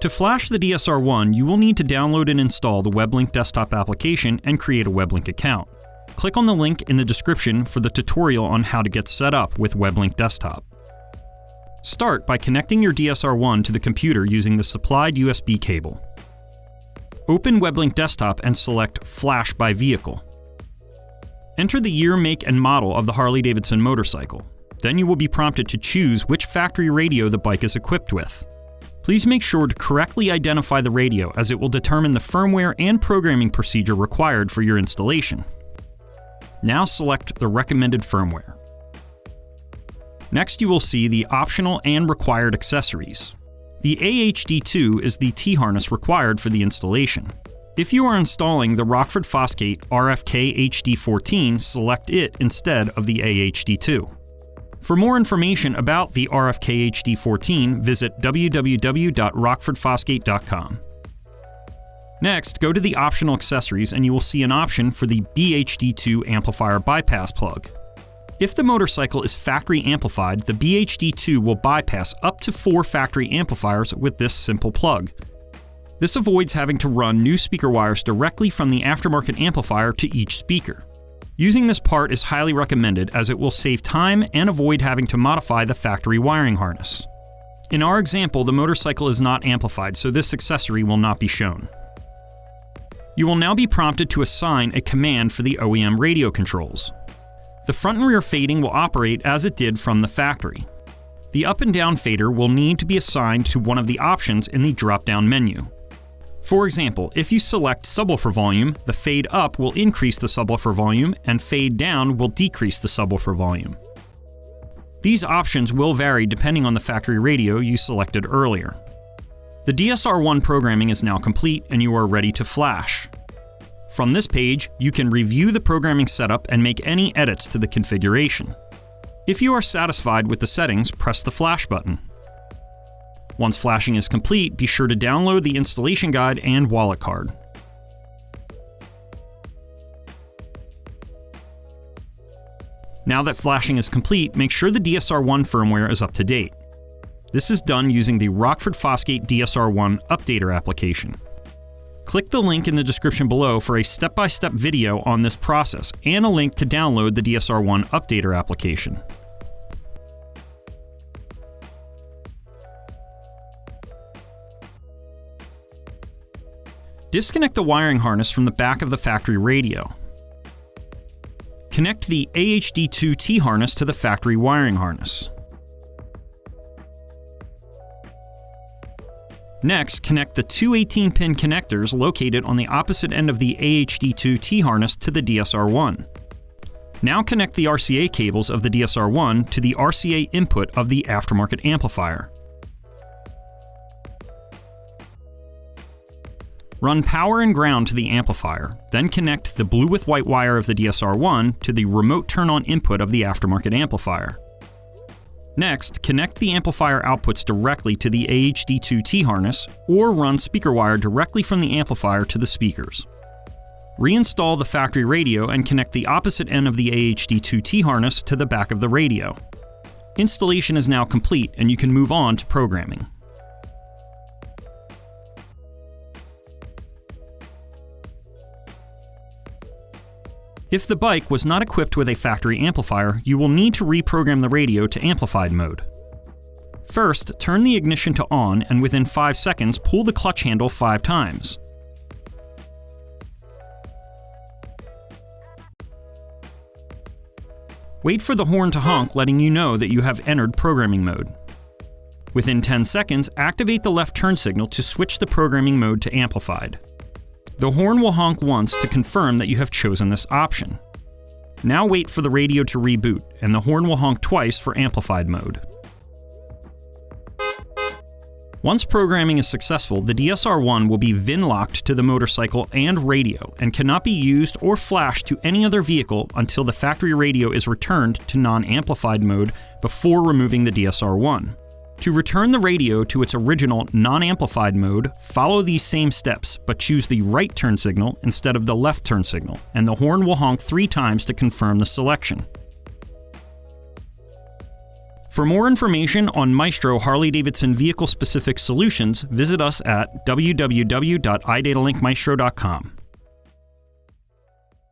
To flash the DSR1, you will need to download and install the Weblink desktop application and create a Weblink account. Click on the link in the description for the tutorial on how to get set up with Weblink Desktop. Start by connecting your DSR1 to the computer using the supplied USB cable. Open Weblink Desktop and select Flash by Vehicle. Enter the year, make, and model of the Harley Davidson Motorcycle. Then you will be prompted to choose which factory radio the bike is equipped with. Please make sure to correctly identify the radio, as it will determine the firmware and programming procedure required for your installation. Now select the recommended firmware. Next, you will see the optional and required accessories. The aHD2 is the T-harness required for the installation. If you are installing the Rockford Fosgate RFK HD14, select it instead of the aHD2. For more information about the RFK HD14, visit www.rockfordfosgate.com. Next, go to the optional accessories and you will see an option for the BHD2 amplifier bypass plug. If the motorcycle is factory amplified, the BHD2 will bypass up to 4 factory amplifiers with this simple plug. This avoids having to run new speaker wires directly from the aftermarket amplifier to each speaker. Using this part is highly recommended as it will save time and avoid having to modify the factory wiring harness. In our example, the motorcycle is not amplified, so this accessory will not be shown. You will now be prompted to assign a command for the OEM radio controls. The front and rear fading will operate as it did from the factory. The up and down fader will need to be assigned to one of the options in the drop-down menu. For example, if you select subwoofer volume, the fade up will increase the subwoofer volume and fade down will decrease the subwoofer volume. These options will vary depending on the factory radio you selected earlier. The DSR1 programming is now complete and you are ready to flash. From this page, you can review the programming setup and make any edits to the configuration. If you are satisfied with the settings, press the flash button. Once flashing is complete, be sure to download the installation guide and wallet card. Now that flashing is complete, make sure the DSR1 firmware is up to date. This is done using the Rockford Fosgate DSR1 Updater application. Click the link in the description below for a step-by-step video on this process and a link to download the DSR1 Updater application. Disconnect the wiring harness from the back of the factory radio. Connect the aHD2 T-harness to the factory wiring harness. Next, connect the two 18-pin connectors located on the opposite end of the aHD2 T-harness to the DSR1. Now connect the RCA cables of the DSR1 to the RCA input of the aftermarket amplifier. Run power and ground to the amplifier, then connect the blue with white wire of the DSR1 to the remote turn-on input of the aftermarket amplifier. Next, connect the amplifier outputs directly to the aHD2 T-harness or run speaker wire directly from the amplifier to the speakers. Reinstall the factory radio and connect the opposite end of the aHD2 T-harness to the back of the radio. Installation is now complete and you can move on to programming. If the bike was not equipped with a factory amplifier, you will need to reprogram the radio to amplified mode. First, turn the ignition to on and within 5 seconds, pull the clutch handle 5 times. Wait for the horn to honk, letting you know that you have entered programming mode. Within 10 seconds, activate the left turn signal to switch the programming mode to amplified. The horn will honk once to confirm that you have chosen this option. Now wait for the radio to reboot, and the horn will honk twice for amplified mode. Once programming is successful, the DSR1 will be VIN-locked to the motorcycle and radio, and cannot be used or flashed to any other vehicle until the factory radio is returned to non-amplified mode before removing the DSR1. To return the radio to its original non-amplified mode, follow these same steps, but choose the right turn signal instead of the left turn signal, and the horn will honk 3 times to confirm the selection. For more information on Maestro Harley Davidson vehicle-specific solutions, visit us at www.iDatalink.maestro.com.